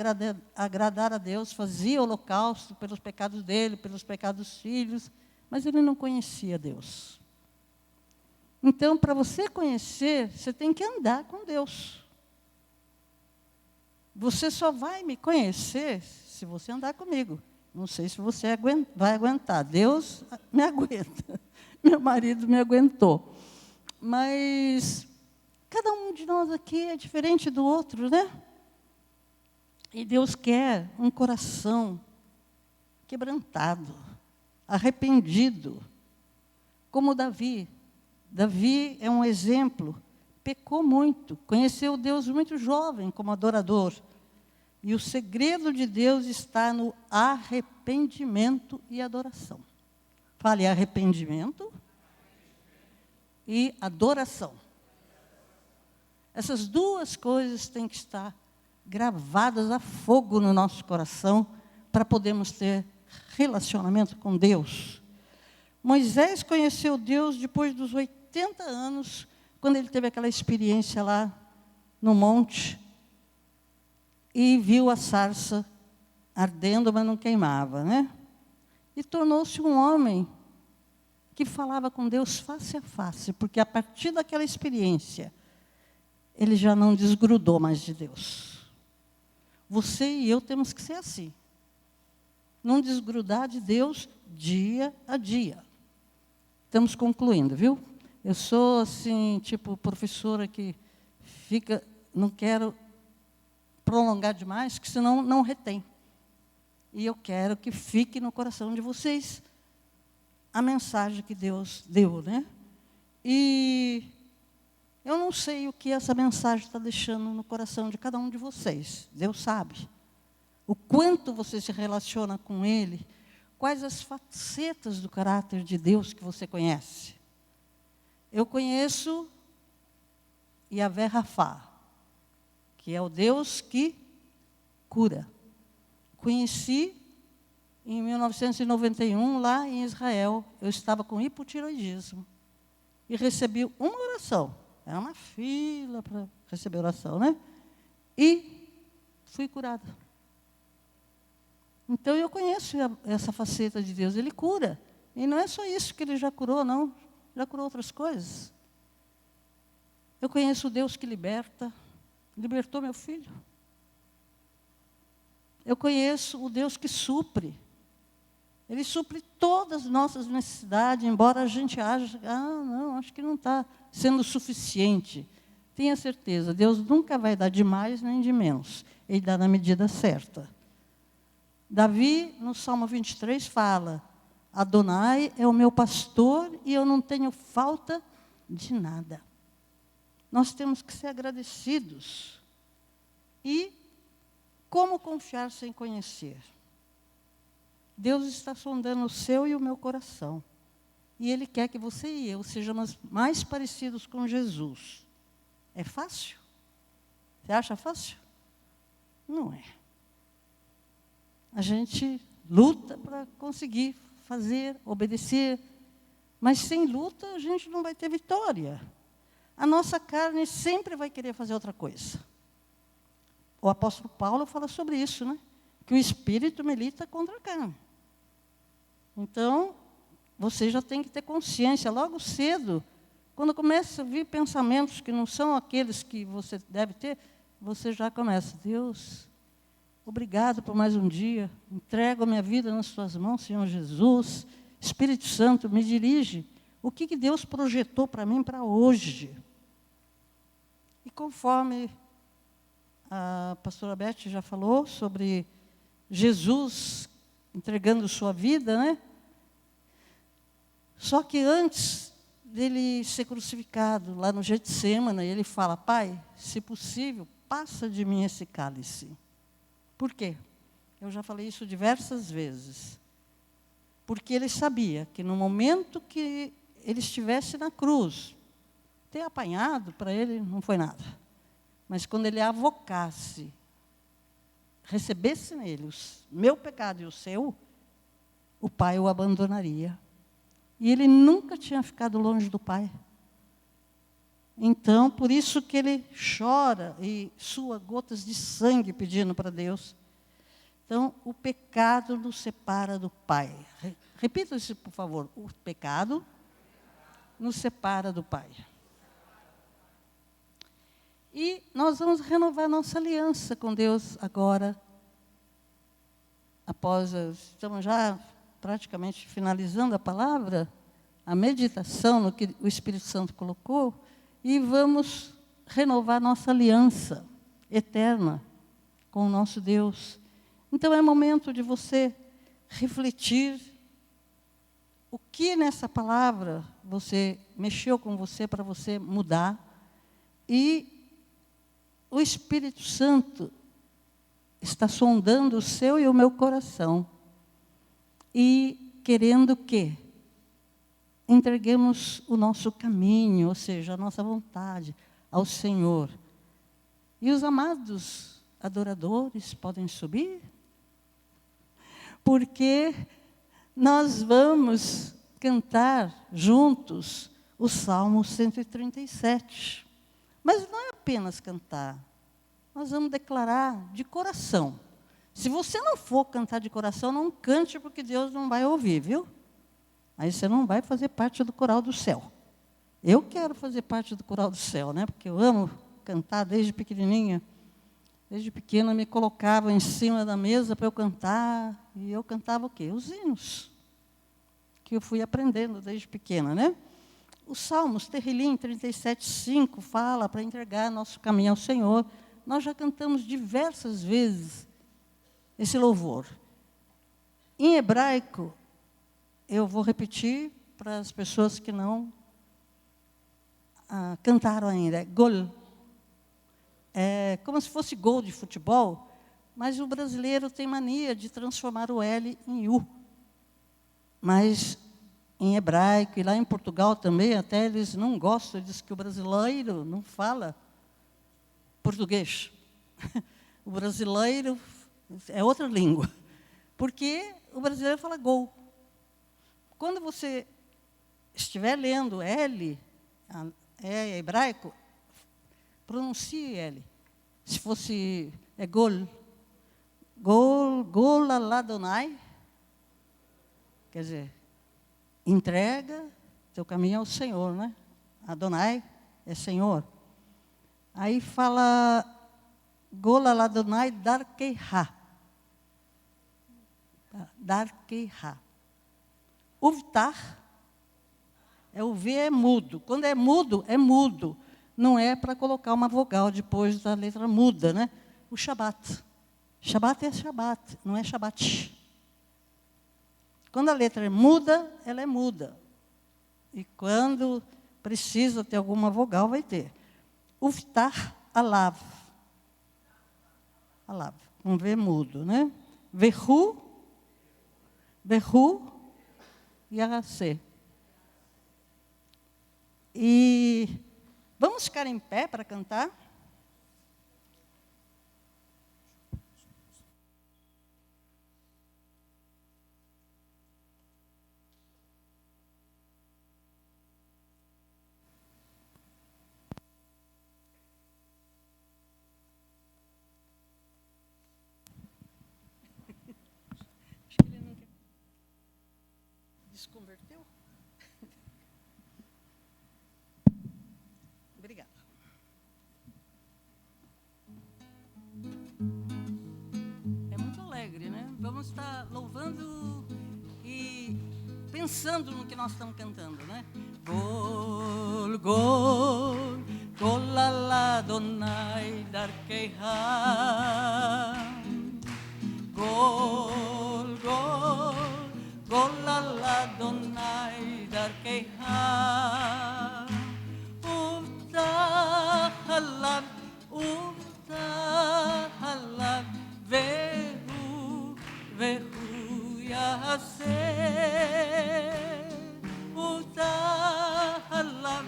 agradar a Deus, fazia holocausto pelos pecados dele, pelos pecados dos filhos, mas ele não conhecia Deus. Então, para você conhecer, você tem que andar com Deus. Você só vai me conhecer se você andar comigo. Não sei se você vai aguentar. Deus me aguenta. Meu marido me aguentou. Mas cada um de nós aqui é diferente do outro, né? E Deus quer um coração quebrantado, arrependido, como Davi. Davi é um exemplo, pecou muito, conheceu Deus muito jovem como adorador. E o segredo de Deus está no arrependimento e adoração. Fale arrependimento e adoração. Essas duas coisas têm que estar gravadas a fogo no nosso coração para podermos ter relacionamento com Deus. Moisés conheceu Deus depois dos 80 anos, quando ele teve aquela experiência lá no monte e viu a sarça ardendo, mas não queimava, né? E tornou-se um homem que falava com Deus face a face, porque a partir daquela experiência, ele já não desgrudou mais de Deus. Você e eu temos que ser assim. Não desgrudar de Deus dia a dia. Estamos concluindo, viu? Eu sou, assim, tipo professora que fica, não quero prolongar demais, que senão não retém. E eu quero que fique no coração de vocês a mensagem que Deus deu, né? E eu não sei o que essa mensagem está deixando no coração de cada um de vocês. Deus sabe. O quanto você se relaciona com Ele, quais as facetas do caráter de Deus que você conhece. Eu conheço Yahvé Rafá, que é o Deus que cura. Conheci em 1991, lá em Israel. Eu estava com hipotiroidismo e recebi uma oração. Era uma fila para receber oração, né? E fui curada. Então, eu conheço essa faceta de Deus. Ele cura. E não é só isso que Ele já curou, não. Já curou outras coisas. Eu conheço o Deus que liberta. Libertou meu filho. Eu conheço o Deus que supre. Ele supre todas as nossas necessidades, embora a gente ache, não, acho que não está sendo suficiente. Tenha certeza, Deus nunca vai dar de mais nem de menos. Ele dá na medida certa. Davi, no Salmo 23, fala, Adonai é o meu pastor e eu não tenho falta de nada. Nós temos que ser agradecidos. E como confiar sem conhecer? Deus está sondando o seu e o meu coração. E Ele quer que você e eu sejamos mais parecidos com Jesus. É fácil? Você acha fácil? Não é. A gente luta para conseguir fazer, obedecer, mas sem luta a gente não vai ter vitória. A nossa carne sempre vai querer fazer outra coisa. O apóstolo Paulo fala sobre isso, né? Que o espírito milita contra a carne. Então, você já tem que ter consciência, logo cedo, quando começa a vir pensamentos que não são aqueles que você deve ter, você já começa, Deus, obrigado por mais um dia, entrego a minha vida nas suas mãos, Senhor Jesus, Espírito Santo, me dirige. O que Deus projetou para mim para hoje? E conforme a pastora Beth já falou sobre Jesus entregando sua vida, né? Só que antes dele ser crucificado, lá no Getsêmani, ele fala, Pai, se possível, passa de mim esse cálice. Por quê? Eu já falei isso diversas vezes. Porque ele sabia que no momento que ele estivesse na cruz, ter apanhado para ele não foi nada. Mas quando ele avocasse, recebesse nele o meu pecado e o seu, o Pai o abandonaria. E ele nunca tinha ficado longe do Pai. Então, por isso que ele chora e sua gotas de sangue pedindo para Deus. Então, o pecado nos separa do Pai. Repita isso, por favor. O pecado nos separa do Pai. E nós vamos renovar nossa aliança com Deus agora. Estamos já praticamente finalizando a palavra, a meditação no que o Espírito Santo colocou, e vamos renovar nossa aliança eterna com o nosso Deus. Então é momento de você refletir o que nessa palavra mexeu com você para você mudar. E o Espírito Santo está sondando o seu e o meu coração. E querendo que entreguemos o nosso caminho, ou seja, a nossa vontade ao Senhor. E os amados adoradores podem subir, porque nós vamos cantar juntos o Salmo 137. Mas não é apenas cantar, nós vamos declarar de coração. Se você não for cantar de coração, não cante, porque Deus não vai ouvir, viu? Aí você não vai fazer parte do coral do céu. Eu quero fazer parte do coral do céu, né? Porque eu amo cantar desde pequenininha. Desde pequena me colocava em cima da mesa para eu cantar. E eu cantava o quê? Os hinos. Que eu fui aprendendo desde pequena, né? Os Salmos, Terrilim 37:5, fala para entregar nosso caminho ao Senhor. Nós já cantamos diversas vezes esse louvor. Em hebraico, eu vou repetir para as pessoas que não cantaram ainda. É gol. É como se fosse gol de futebol, mas o brasileiro tem mania de transformar o L em U. Mas em hebraico, e lá em Portugal também, até eles não gostam, dizem que o brasileiro não fala português. O brasileiro é outra língua, porque o brasileiro fala gol. Quando você estiver lendo L, é hebraico, pronuncie L. Se fosse gol, gol Adonai, quer dizer, entrega teu caminho ao Senhor, né? Adonai é Senhor. Aí fala gol Adonai darkeiha. Darkeiha. Uvtar, o V é mudo. Quando é mudo, é mudo. Não é para colocar uma vogal depois da letra muda, né? O Shabat. Shabat é Shabat, não é Shabat. Quando a letra é muda, ela é muda. E quando precisa ter alguma vogal, vai ter. Uvtar, alav. Alav. Um V mudo, né? Vehu, e Aracê. E vamos ficar em pé para cantar? Desconverteu? Obrigada. É muito alegre, né? Vamos estar louvando e pensando no que nós estamos cantando, né? Gol, gol, gol la Adonai darkeha. Gol, gol, gol la Adonai darkeha. Ufta halab, vehu, vehu yaseh. Ufta halab,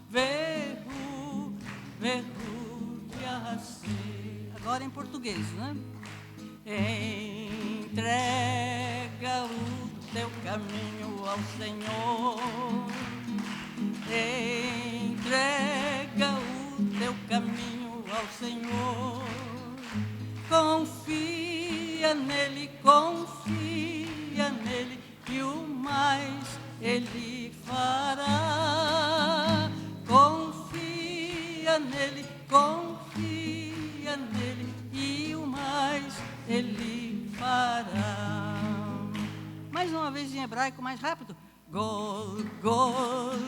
vehu, vehu yaseh. Agora em português, né? Entrega o teu caminho ao Senhor. Entrega o teu caminho ao Senhor. Confia nele, e o mais ele fará. Confia nele, e o mais ele fará. Mais uma vez em hebraico, mais rápido. Gol, gol,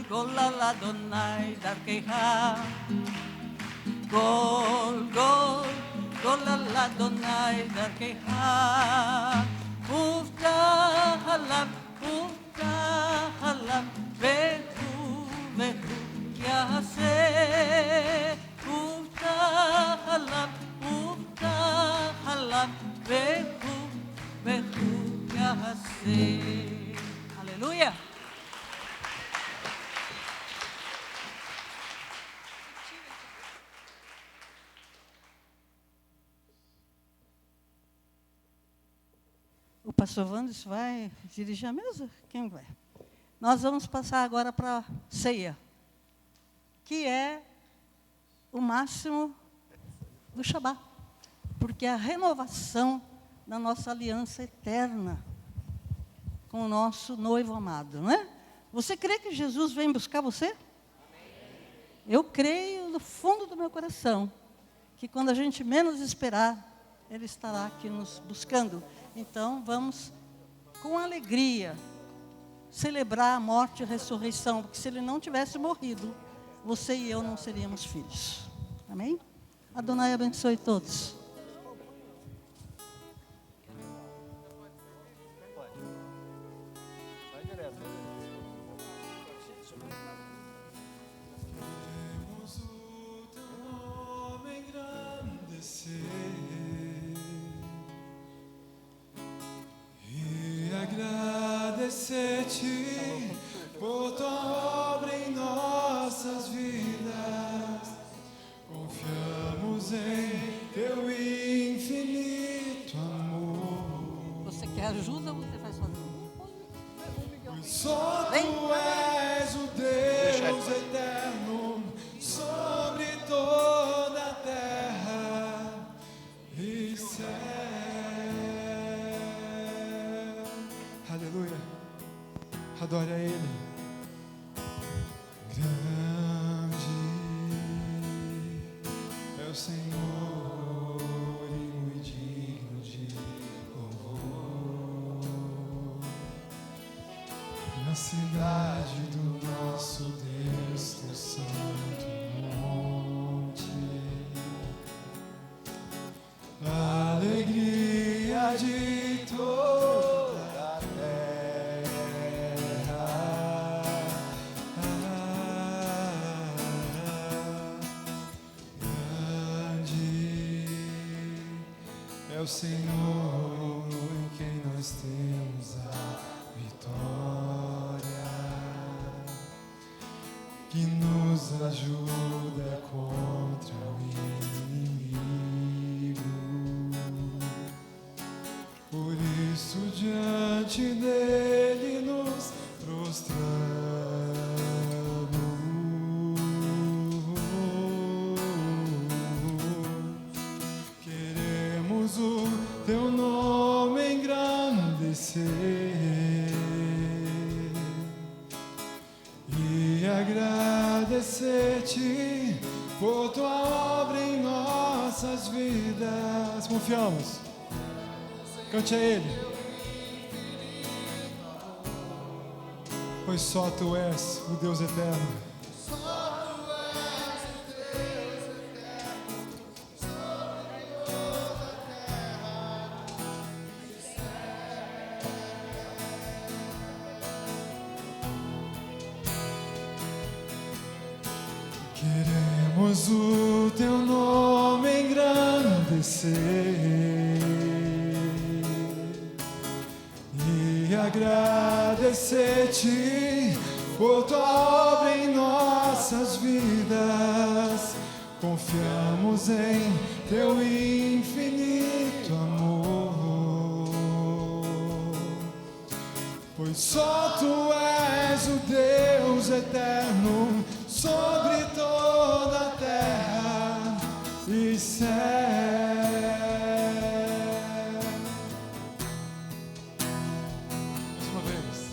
gol la Adonai darkeha. Gol, gol, gol la Adonai darkeha. Ufta halab, vehu, vehu yaseh. Ufta halab, vehu, vehu yaseh. Aleluia. O pastor Wandes vai dirigir a mesa? Quem vai? Nós vamos passar agora para a ceia, que é o máximo do Shabá, porque é a renovação da nossa aliança eterna com o nosso noivo amado, não é? Você crê que Jesus vem buscar você? Eu creio do fundo do meu coração que quando a gente menos esperar, Ele estará aqui nos buscando. Então, vamos com alegria celebrar a morte e a ressurreição, porque se Ele não tivesse morrido, você e eu não seríamos filhos. Amém? Adonai abençoe todos. Agradecer-te por tua obra em nossas vidas. Confiamos em teu infinito amor. Você quer ajuda ou você faz sozinho? Só tu és o Deus eterno sobre toda a terra e céu. Aleluia. Adore a Ele. Grande é o Senhor e muito digno de louvor. Na cidade do nosso Deus, teu santo monte. Alegria de toda a terra. Grande é o Senhor em quem nós temos a vitória, que nos ajuda contra o inimigo. Por isso diante dele nos prostramos. Queremos o teu nome engrandecer. e agradecer-te por tua obra em nossas vidas. Confiamos. Cante a Ele. Pois só Tu és o Deus eterno. Queremos o Teu nome engrandecer e agradecer-te por Tua obra em nossas vidas. Confiamos em Teu infinito amor, pois só Tu és o Deus eterno sobre toda a terra e céu. Mais uma vez.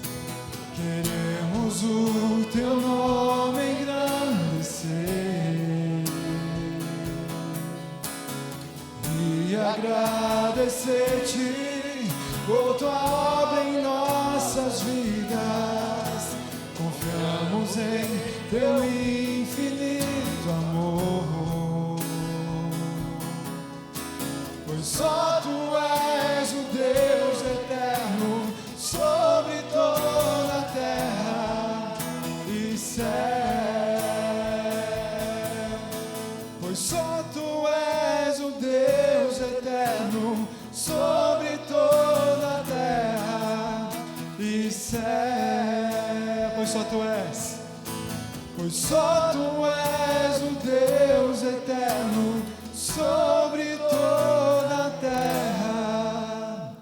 Queremos o Teu nome engrandecer e agradecer-te por Tua obra em nossas vidas. Confiamos em Teu infinito amor, pois só Tu és o Deus eterno sobre toda a terra e céu. Pois só Tu és o Deus eterno sobre toda a terra e céu. Pois só Tu és. Pois só Tu és o Deus eterno sobre toda a terra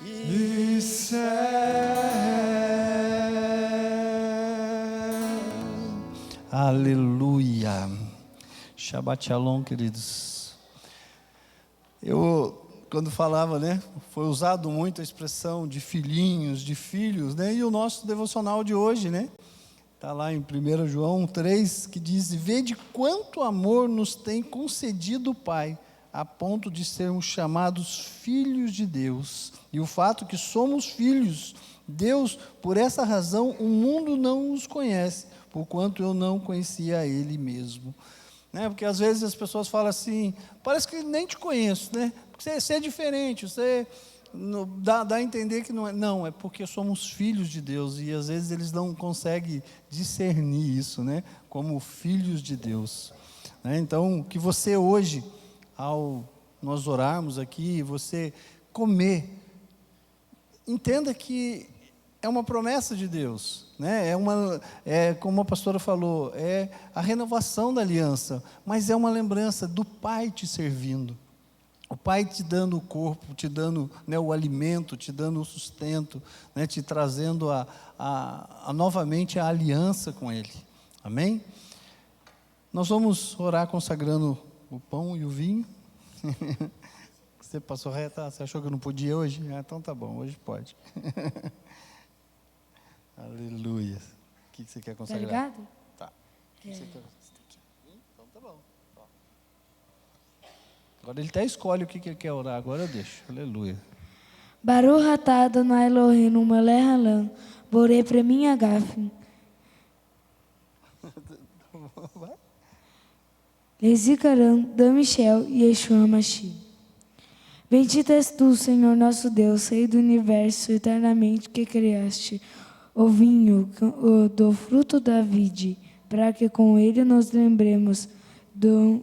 e céu. Aleluia. Shabbat Shalom, queridos. Quando falava, né, foi usado muito a expressão de filhinhos, de filhos, né, e o nosso devocional de hoje, né, está lá em 1 João 3, que diz: vede quanto amor nos tem concedido o Pai, a ponto de sermos chamados filhos de Deus. E o fato que somos filhos, Deus, por essa razão, o mundo não nos conhece, porquanto eu não conhecia Ele mesmo. Né? Porque às vezes as pessoas falam assim, parece que nem te conheço, né? Porque você é diferente, você... Dá a entender que não é porque somos filhos de Deus, e às vezes eles não conseguem discernir isso, né, como filhos de Deus, né? Então, que você hoje, ao nós orarmos aqui, você comer, entenda que é uma promessa de Deus, né? Como a pastora falou, é a renovação da aliança, mas é uma lembrança do Pai te servindo. O Pai te dando o corpo, te dando, né, o alimento, te dando o sustento, né, te trazendo novamente a aliança com Ele. Amém? Nós vamos orar consagrando o pão e o vinho. Você passou reta? Você achou que eu não podia hoje? Então tá bom, hoje pode. Aleluia. O que você quer consagrar? Tá ligado? Tá. O que você quer? Então tá bom. Agora ele até escolhe o que ele quer orar, agora eu deixo. Aleluia. Baruch atah Adonai Eloheinu melech haolam, borei premim agafim. Lezikaram da Michel e Yeshua Mashiach. Bendito és tu, Senhor nosso Deus, Rei do universo, eternamente que criaste o vinho do fruto da vide, para que com ele nos lembremos do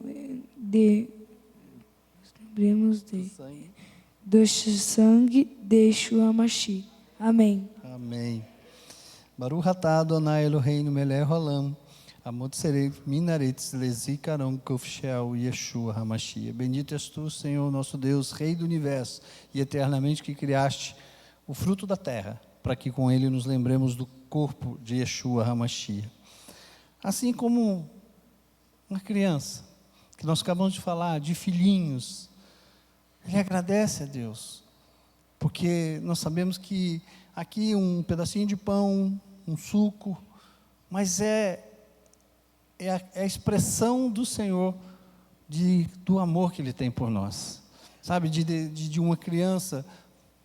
sangue de Yeshua Mashiach. Amém. Amém. Baruch atah Adonai Eloheinu melech haolam, amotserei minaretes lezikaron kofshel Yeshua HaMashiach. Bendito és tu, Senhor nosso Deus, Rei do universo, e eternamente que criaste o fruto da terra, para que com ele nos lembremos do corpo de Yeshua HaMashiach. Assim como uma criança, que nós acabamos de falar, de filhinhos, ele agradece a Deus porque nós sabemos que aqui um pedacinho de pão, um suco, mas é a expressão do Senhor do amor que Ele tem por nós. Sabe, de uma criança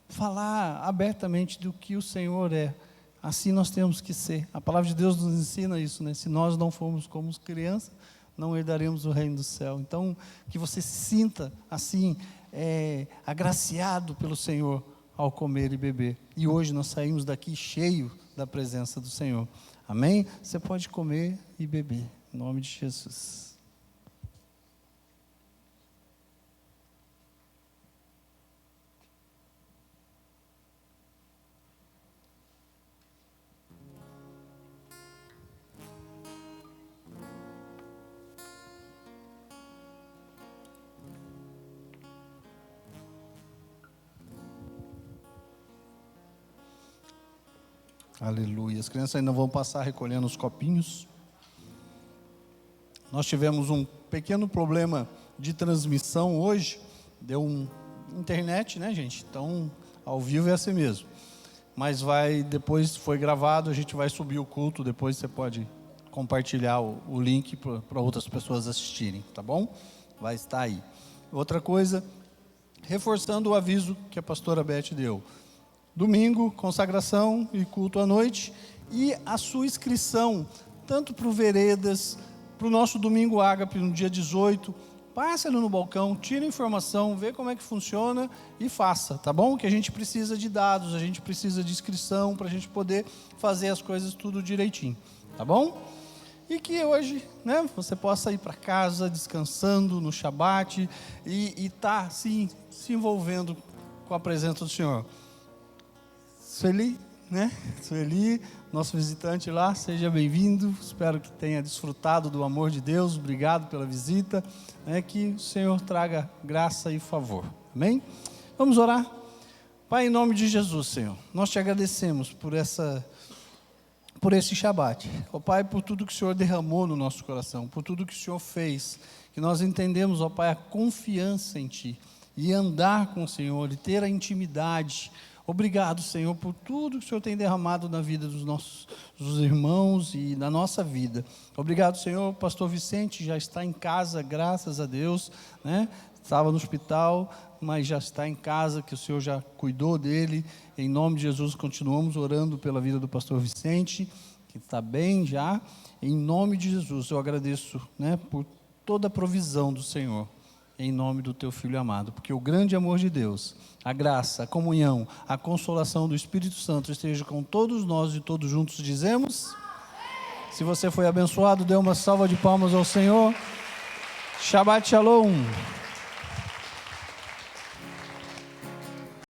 falar abertamente do que o Senhor é. Assim nós temos que ser. A palavra de Deus nos ensina isso, né? Se nós não formos como crianças, não herdaremos o reino do céu. Então, que você se sinta assim, agraciado pelo Senhor ao comer e beber. E hoje nós saímos daqui cheio da presença do Senhor. Amém? Você pode comer e beber, em nome de Jesus. Aleluia. As crianças ainda vão passar recolhendo os copinhos. Nós tivemos um pequeno problema de transmissão hoje. Deu internet, né, gente? Então, ao vivo é assim mesmo. Mas depois foi gravado, a gente vai subir o culto. Depois você pode compartilhar o link para outras pessoas assistirem, tá bom? Vai estar aí. Outra coisa, reforçando o aviso que a pastora Beth deu. Domingo, consagração e culto à noite. E a sua inscrição, tanto para o Veredas, para o nosso Domingo Ágape, no dia 18, passe ali no balcão, tire informação, vê como é que funciona e faça, tá bom? Que a gente precisa de dados, a gente precisa de inscrição para a gente poder fazer as coisas tudo direitinho, tá bom? E que hoje, né, você possa ir para casa descansando no Shabat e tá assim, se envolvendo com a presença do Senhor. Sueli, né? Sueli, nosso visitante lá, seja bem-vindo. Espero que tenha desfrutado do amor de Deus. Obrigado pela visita. Que o Senhor traga graça e favor. Amém? Vamos orar? Pai, em nome de Jesus, Senhor, nós te agradecemos por esse Shabat. Ó Pai, por tudo que o Senhor derramou no nosso coração, por tudo que o Senhor fez, que nós entendemos, ó Pai, a confiança em Ti e andar com o Senhor e ter a intimidade. Obrigado, Senhor, por tudo que o Senhor tem derramado na vida dos irmãos e na nossa vida. Obrigado, Senhor. O pastor Vicente já está em casa, graças a Deus, né? Estava no hospital, mas já está em casa, que o Senhor já cuidou dele. Em nome de Jesus, continuamos orando pela vida do pastor Vicente, que está bem já. Em nome de Jesus, eu agradeço, né, por toda a provisão do Senhor. Em nome do teu Filho amado, porque o grande amor de Deus, a graça, a comunhão, a consolação do Espírito Santo esteja com todos nós e todos juntos dizemos. Amém. Se você foi abençoado, dê uma salva de palmas ao Senhor. Shabbat Shalom.